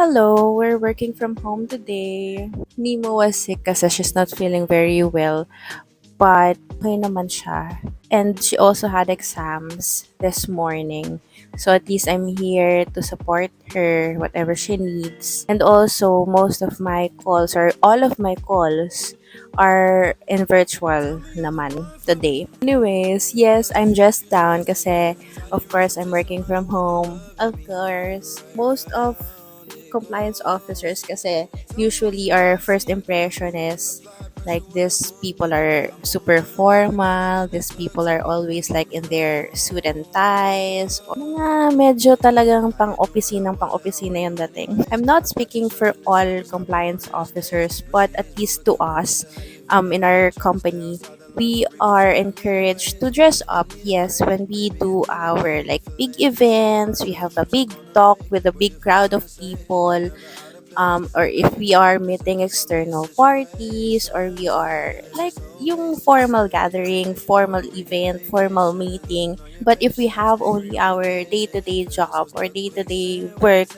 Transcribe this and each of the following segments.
Hello, we're working from home today. Nemo was sick kasi she's not feeling very well, but okay naman siya. And she also had exams this morning. So at least I'm here to support her, whatever she needs. And also, most of my calls, or all of my calls, are in virtual naman today. Anyways, yes, I'm just down kasi, of course, I'm working from home. Of course, most of compliance officers kasi usually our first impression is like these people are super formal, these people are always like in their suit and ties, o mga medyo talagang pang-opisina yung dating. I'm not speaking for all compliance officers, but at least to us, in our company, we are encouraged to dress up. Yes, when we do our like big events, we have a big talk with a big crowd of people, or if we are meeting external parties, or we are like yung formal gathering, formal event, formal meeting. But if we have only our day-to-day job or day-to-day work,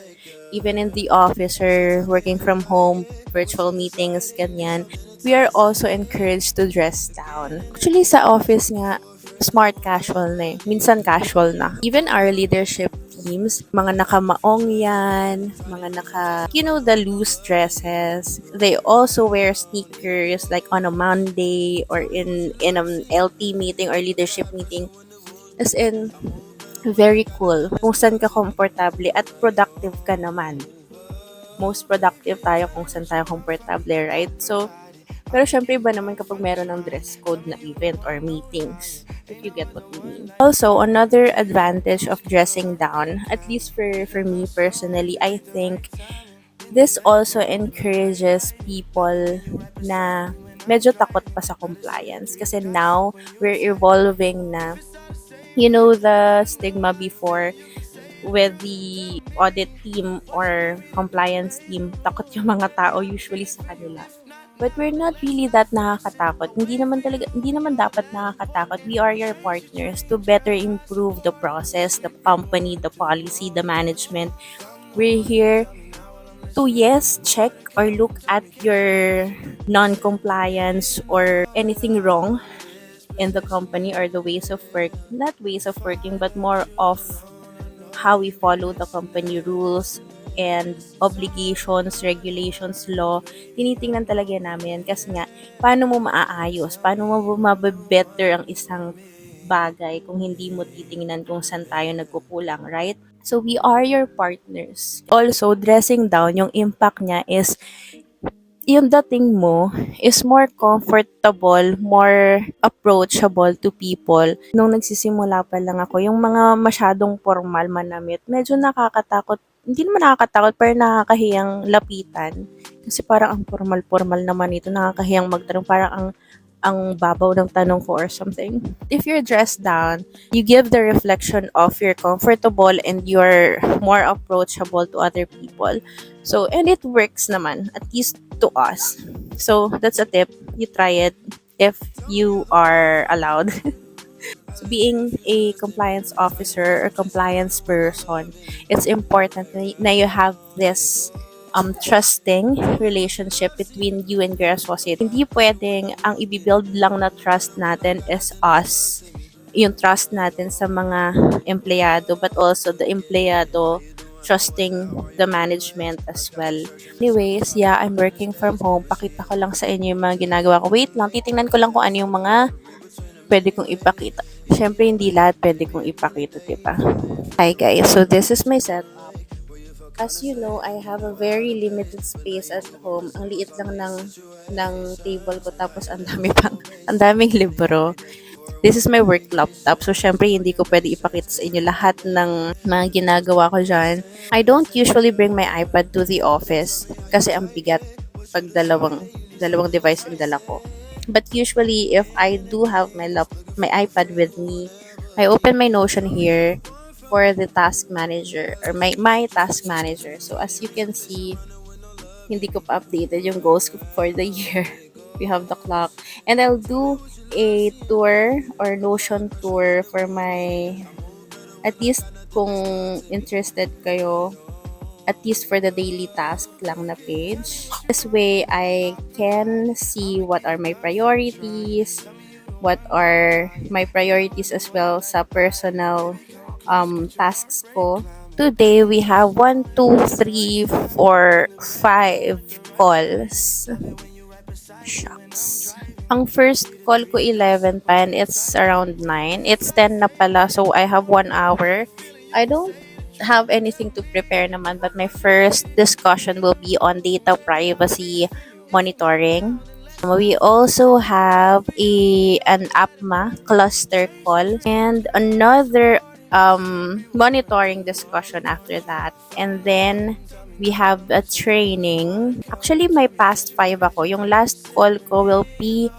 even in the office or working from home, virtual meetings, ganyan, we are also encouraged to dress down. Actually, sa office nga, smart casual na eh. Minsan casual na. Even our leadership teams, mga nakamaong yan, mga the loose dresses. They also wear sneakers like on a Monday or in an LT meeting or leadership meeting. As in, very cool. Kung saan ka komportable at productive ka naman. Most productive tayo kung saan tayo komportable, right? So, pero syempre iba naman kapag meron ng dress code na event or meetings. If you get what we mean. Also, another advantage of dressing down, at least for me personally, I think this also encourages people na medyo takot pa sa compliance. Kasi now, we're evolving na, the stigma before with the audit team or compliance team, takot yung mga tao usually sa kanila. But we're not really that nakakatakot. Hindi naman dapat nakakatakot. We are your partners to better improve the process, the company, the policy, the management. We're here to, yes, check or look at your non-compliance or anything wrong in the company or the ways of work. Not ways of working, but more of how we follow the company rules and obligations, regulations, law. Tinitingnan talaga namin kasi nga, paano mo maaayos? Paano mo mababetter ang isang bagay kung hindi mo titingnan kung saan tayo nagkukulang, right? So, we are your partners. Also, dressing down, yung impact niya is yung dating mo is more comfortable, more approachable to people. Nung nagsisimula pa lang ako, yung mga masyadong formal manamit, medyo nakakatakot. Hindi naman nakakatakot, pero nakakahiyang lapitan. Kasi parang ang formal-formal naman ito, nakakahiyang magtanong, parang ang babaw ng tanong ko or something. If you're dressed down, you give the reflection of you're comfortable and you're more approachable to other people. So, and it works naman, at least to us. So, that's a tip. You try it if you are allowed. So, being a compliance officer or compliance person, it's important na you have this trusting relationship between you and your associate. Hindi pwedeng ang ibibuild lang na trust natin is us, yung trust natin sa mga empleyado, but also the empleyado trusting the management as well. Anyways, yeah, I'm working from home. Pakita ko lang sa inyo yung mga ginagawa ko. Wait lang, titingnan ko lang kung ano yung mga pwede kong ipakita. Siyempre, hindi lahat pwede kong ipakita, diba? Hi guys, so this is my setup. As you know, I have a very limited space at home. Ang liit lang ng table ko, tapos ang daming libro. This is my work laptop. So, syempre, hindi ko pwede ipakita sa inyo lahat ng mga ginagawa ko dyan. I don't usually bring my iPad to the office kasi ang bigat pag dalawang device ang dala ko. But usually, if I do have my iPad with me, I open my Notion here for the task manager or my task manager. So, as you can see, hindi ko pa updated yung goals ko for the year. We have the clock. And I'll do a tour or Notion tour for my, at least kung interested kayo, at least for the daily task lang na page. This way, I can see what are my priorities, what are my priorities as well sa personal tasks ko. Today, we have 1, 2, 3, 4, 5 calls. Shucks. Ang first call ko 11 pa and it's around 9. It's 10 na pala, so I have 1 hour. I don't have anything to prepare naman, but my first discussion will be on data privacy monitoring. We also have an APMA cluster call and another monitoring discussion after that. And then we have a training. Actually, my past 5 ako. Yung last call ko will be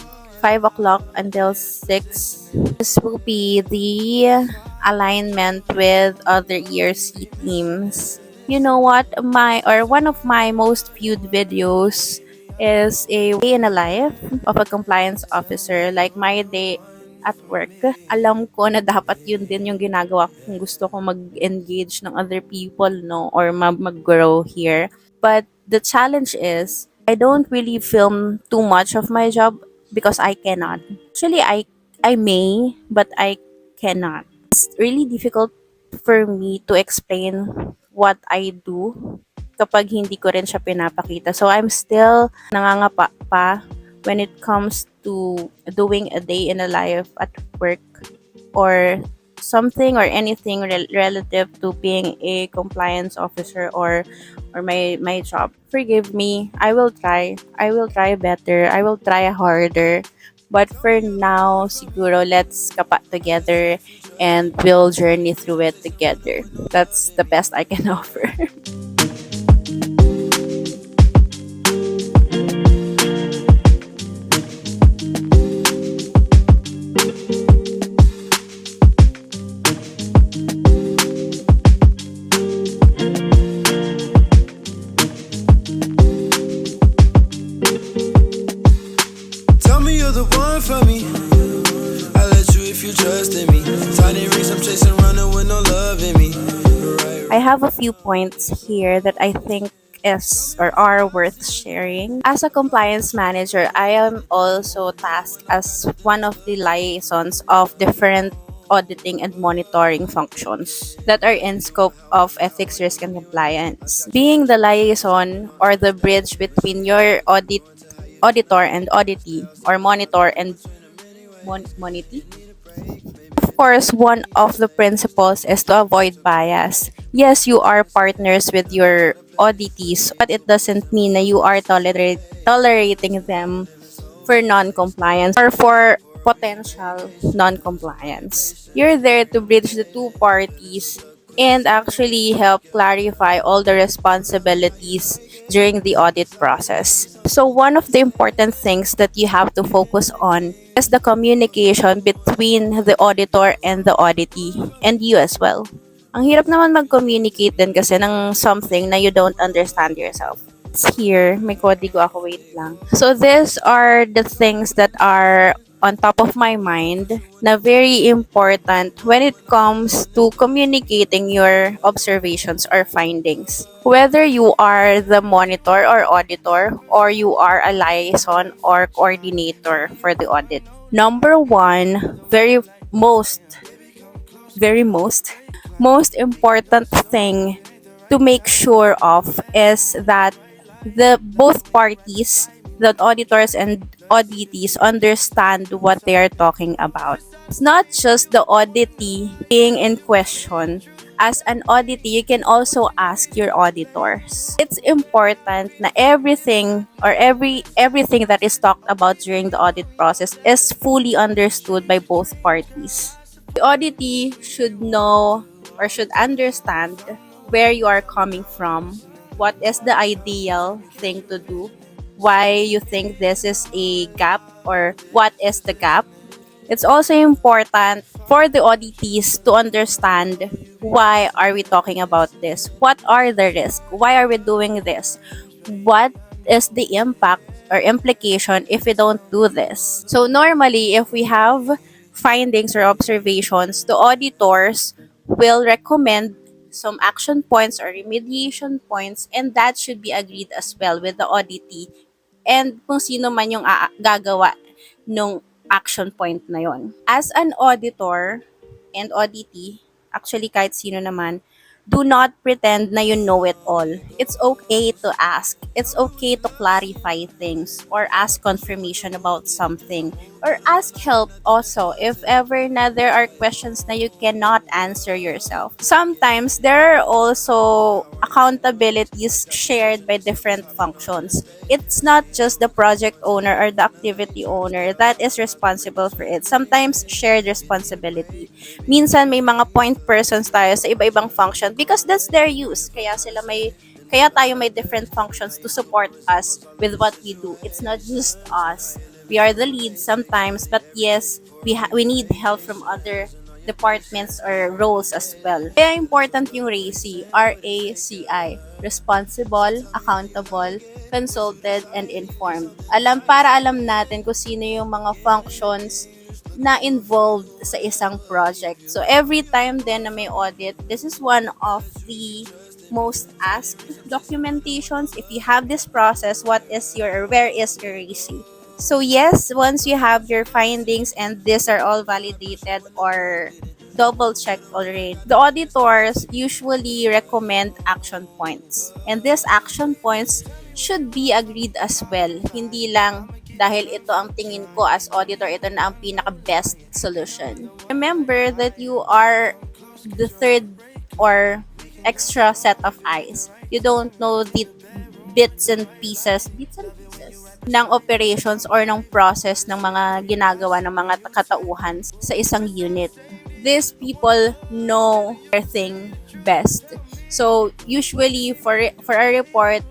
5 o'clock until 6. This will be the alignment with other ERC teams. You know what? One of my most viewed videos is a day in a life of a compliance officer, like my day at work. Alam ko na dapat yun din yung ginagawa ko kung gusto ko mag-engage ng other people, no, or mag-grow here. But the challenge is I don't really film too much of my job because I cannot. Actually, I may, but I cannot. It's really difficult for me to explain what I do kapag hindi ko rin siya pinapakita. So, I'm still nangangapa pa when it comes to doing a day in a life at work or something or anything relative to being a compliance officer or my job. Forgive me. I will try. I will try better. I will try harder. But for now, siguro let's kapa together and we'll journey through it together. That's the best I can offer. Tell me you're the one for me. I let you if you trust in me. Tiny rings I'm chasing, running with no love in me. I have a few points here that I think is or are worth sharing. As a compliance manager, I am also tasked as one of the liaisons of different auditing and monitoring functions that are in scope of ethics, risk, and compliance. Being the liaison or the bridge between your auditor and auditee or monitor and monity. Of course, one of the principles is to avoid bias. Yes, you are partners with your auditees, but it doesn't mean that you are tolerating them for non-compliance or for potential non-compliance. You're there to bridge the two parties and actually help clarify all the responsibilities during the audit process. So one of the important things that you have to focus on is the communication between the auditor and the auditee and you as well. Ang hirap naman mag-communicate din kasi ng something na you don't understand yourself. It's here, may kodigo ako, wait lang. So these are the things that are on top of my mind na very important when it comes to communicating your observations or findings. Whether you are the monitor or auditor or you are a liaison or coordinator for the audit. Number one, most important thing to make sure of is that the both parties, the auditors and auditees, understand what they are talking about. It's not just the auditee being in question. As an auditee, you can also ask your auditors. It's important na everything or everything that is talked about during the audit process is fully understood by both parties. The auditee should know or should understand where you are coming from, what is the ideal thing to do, why you think this is a gap or what is the gap. It's also important for the auditees to understand why are we talking about this? What are the risks? Why are we doing this? What is the impact or implication if we don't do this? So normally, if we have findings or observations, the auditors will recommend some action points or remediation points, and that should be agreed as well with the auditee and kung sino man yung gagawa nung action point na yon. As an auditor and auditee, actually kahit sino naman, do not pretend na you know it all. It's okay to ask. It's okay to clarify things or ask confirmation about something or ask help also if ever na there are questions na you cannot answer yourself. Sometimes there are also accountabilities shared by different functions. It's not just the project owner or the activity owner that is responsible for it. Sometimes shared responsibility. Minsan may mga point persons tayo sa iba-ibang function because that's their use. Kaya tayo may different functions to support us with what we do. It's not just us. We are the lead sometimes, but yes, we need help from other departments or roles as well. Kaya important yung RACI, R-A-C-I. Responsible, accountable, consulted, and informed. Alam natin kung sino yung mga functions na involved sa isang project. So, every time din na may audit, this is one of the most asked documentations. If you have this process, where is your RACI? So yes, once you have your findings and these are all validated or double checked already, the auditors usually recommend action points. And these action points should be agreed as well. Hindi lang dahil ito ang tingin ko as auditor, ito na ang pinaka-best solution. Remember that you are the third or extra set of eyes. You don't know the bits and pieces ng operations or ng process ng mga ginagawa ng mga katauhan sa isang unit. These people know their thing best. So, usually for a report,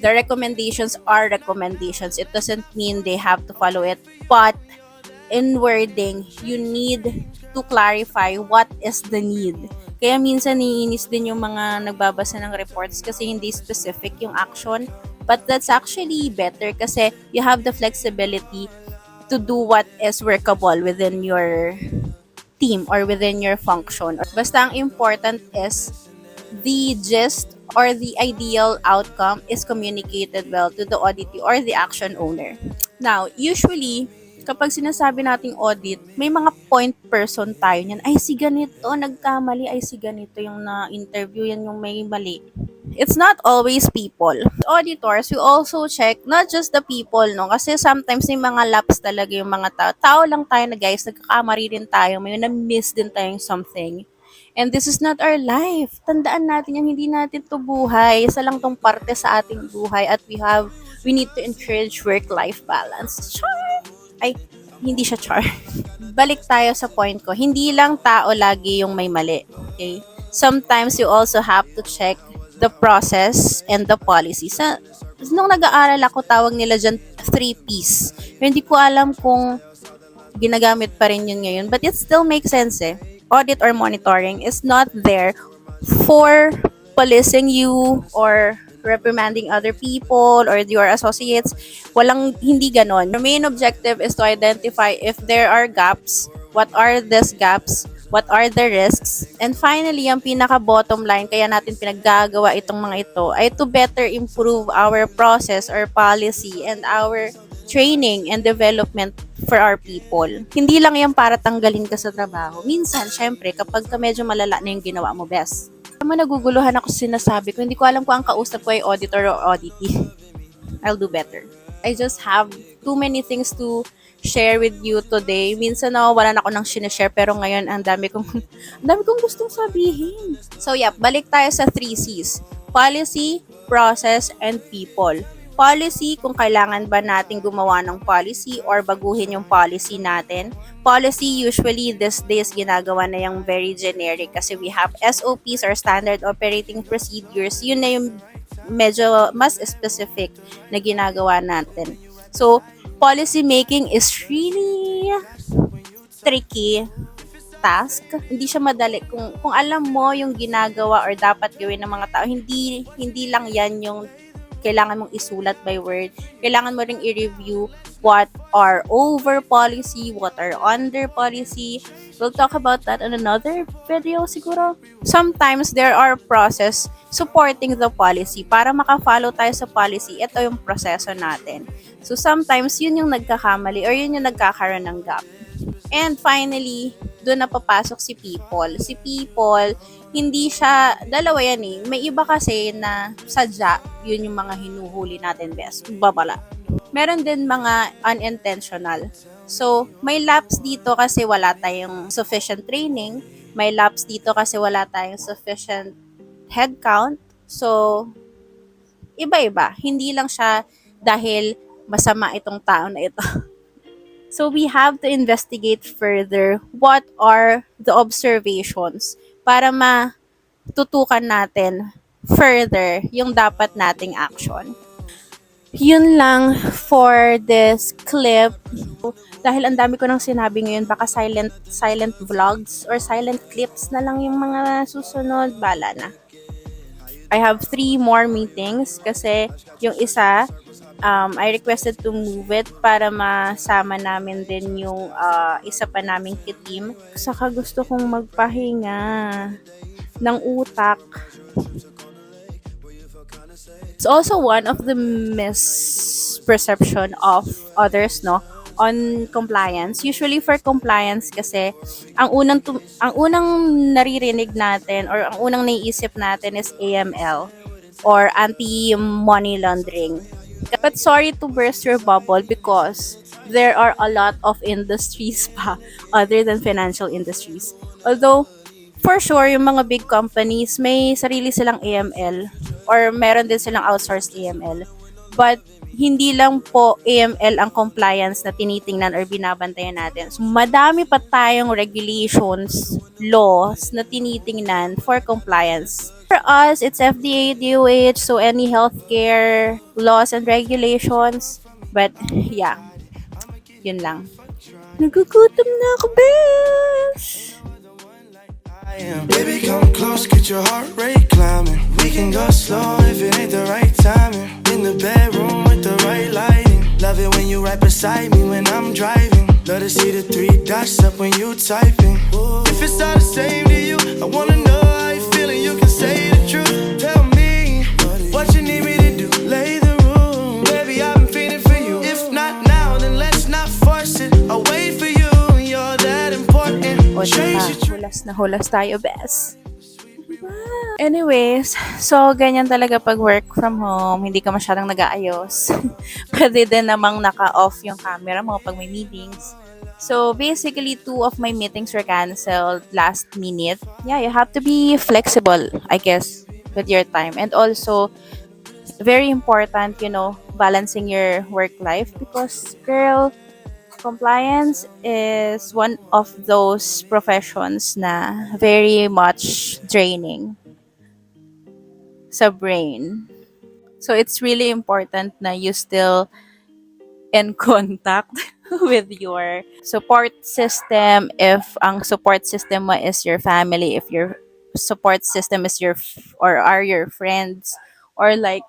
the recommendations are recommendations. It doesn't mean they have to follow it. But in wording, you need to clarify what is the need. Kaya minsan niinis din yung mga nagbabasa ng reports kasi hindi specific yung action. But that's actually better kasi you have the flexibility to do what is workable within your team or within your function. Basta ang important is the gist or the ideal outcome is communicated well to the auditee or the action owner. Now, usually, kapag sinasabi nating audit, may mga point person tayo niyan. Ay, si ganito, nagkamali. Ay, si ganito yung na-interview, yan yung may mali. It's not always people. Auditors, we also check not just the people, no? Kasi sometimes may mga laps talaga yung mga tao. Tao lang tayo na guys, nagkakamali din tayo. May na-miss din tayong something. And this is not our life. Tandaan natin yan, hindi natin to buhay. Isa lang tong parte sa ating buhay at we need to encourage work-life balance. Char! Ay, hindi siya char. Balik tayo sa point ko. Hindi lang tao lagi yung may mali. Okay? Sometimes you also have to check the process and the policy. Nung nag-aaral ako, tawag nila dyan 3Ps. Pero hindi ko alam kung ginagamit pa rin yun ngayon. But it still makes sense eh. Audit or monitoring is not there for policing you or reprimanding other people or your associates. Hindi ganon. Your main objective is to identify if there are gaps, what are these gaps, what are the risks, and finally, ang pinaka-bottom line, kaya natin pinaggagawa itong mga ito, ay to better improve our process or policy and our training and development for our people. Hindi lang yan para tanggalin ka sa trabaho. Minsan, syempre, kapag ka medyo malala na yung ginawa mo, best. Naguguluhan ako sa sinasabi ko. Hindi ko alam kung ang kausap ko ay auditor o auditee. I'll do better. I just have too many things to share with you today. Minsan wala na ako nang sinashare pero ngayon ang dami kong gustong sabihin. So yeah, balik tayo sa 3Cs. Policy, process, and people. Policy, kung kailangan ba natin gumawa ng policy or baguhin yung policy natin. Policy, usually these days ginagawa na yung very generic kasi we have SOPs or standard operating procedures. Yun na yung medyo mas specific na ginagawa natin. So, policy making is really tricky task. Hindi siya madali. Kung alam mo yung ginagawa or dapat gawin ng mga tao, hindi lang yan yung kailangan mong isulat by word. Kailangan mo ring i-review what are over policy, what are under policy. We'll talk about that in another video siguro. Sometimes there are process supporting the policy. Para maka-follow tayo sa policy, ito yung proseso natin. So sometimes yun yung nagkakamali or yun yung nagkakaroon ng gap. And finally, doon na papasok si people. Si people, hindi siya, dalawa yan eh. May iba kasi na sadya, yun yung mga hinuhuli natin best. Babala. Meron din mga unintentional. So, may lapse dito kasi wala tayong sufficient training. May lapse dito kasi wala tayong sufficient headcount. So, iba-iba. Hindi lang siya dahil masama itong tao na ito. So we have to investigate further what are the observations para matutukan natin further yung dapat nating action. Yun lang for this clip. Dahil ang dami ko nang sinabi ngayon, baka silent vlogs or silent clips na lang yung mga susunod. Bala na. I have 3 more meetings kasi yung isa, I requested to move it para masama namin din yung isa pa naming team. Saka gusto kong magpahinga ng utak. It's also one of the misperception of others, no, on compliance. Usually for compliance kasi ang unang naririnig natin or ang unang naiisip natin is AML or anti-money laundering. But sorry to burst your bubble because there are a lot of industries pa other than financial industries. Although for sure, yung mga big companies, may sarili silang AML or meron din silang outsourced AML. But, hindi lang po AML ang compliance na tinitingnan or binabantayan natin. So, madami pa tayong regulations, laws na tinitingnan for compliance. For us, it's FDA, DOH, so any healthcare laws and regulations. But, yeah, yun lang. Nagugutom na ako, besh! Baby, come close, get your heart rate climbing. We can go slow if it ain't the right timing. In the bedroom with the right lighting. Love it when you right beside me when I'm driving. Love to see the 3 dots up when you typing. If it's all the same to you, I wanna know how you feeling. You can say the truth. Tell me what you need me to do. Lay the room, baby. I've been feeling for you. If not now, then let's not force it. I'll wait for you. You're that important. O diba, hulas tayo, bes. Anyways, so ganyan talaga pag work from home, hindi ka masyadong nag-aayos. Pwede din namang naka-off yung camera mo pag may meetings. So basically, 2 of my meetings were canceled last minute. Yeah, you have to be flexible, I guess, with your time. And also, very important, balancing your work life because, girl, compliance is one of those professions na very much draining sa brain. So it's really important na you still in contact with your support system. If ang support system mo is your family, if your support system is are your friends, or like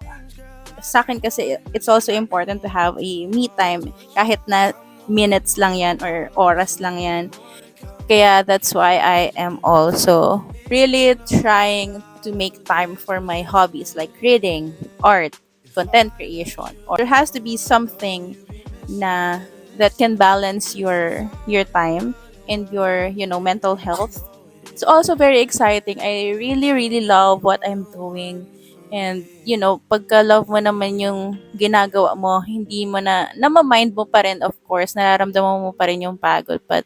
sa akin kasi it's also important to have a me time kahit na minutes lang yan or oras lang yan. Kaya that's why I am also really trying to make time for my hobbies like reading, art, content creation. Or there has to be something na that can balance your time and your mental health. It's also very exciting. I really love what I'm doing. And, pagka-love mo naman yung ginagawa mo, hindi mo namamind mo pa rin, of course, nararamdaman mo pa rin yung pagod. But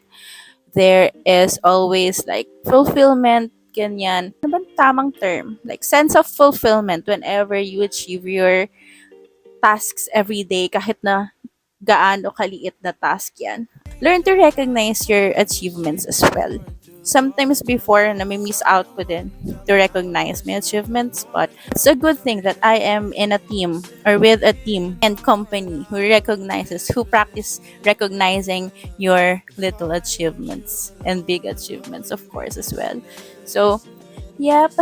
there is always like fulfillment, ganyan. Ano ba tamang term? Like sense of fulfillment whenever you achieve your tasks every day, kahit na gaano kaliit na task yan. Learn to recognize your achievements as well. Sometimes before, nami-miss out ko din to recognize my achievements, but it's a good thing that I am in a team or with a team and company who practice recognizing your little achievements and big achievements, of course, as well. So, Yep,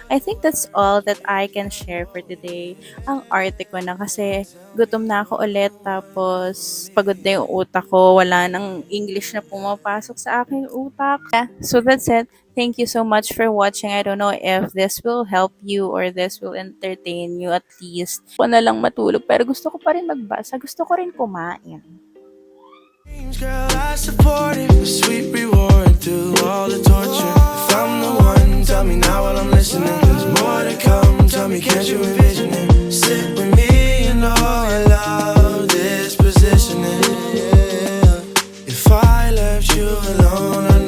I think that's all that I can share for today. Ang arte ko na kasi gutom na ako ulit tapos pagod na yung utak ko. Wala nang English na pumapasok sa aking utak. Yeah, so that's it. Thank you so much for watching. I don't know if this will help you or this will entertain you at least. Ako na lang matulog pero gusto ko pa rin magbasa. Gusto ko rin kumain. Girl, I support it. A sweet reward through all the torture. If I'm the one, tell me now while I'm listening. There's more to come. Tell me, can't you envision it? Sit with me, you know I love this positioning. Yeah. If I left you alone, I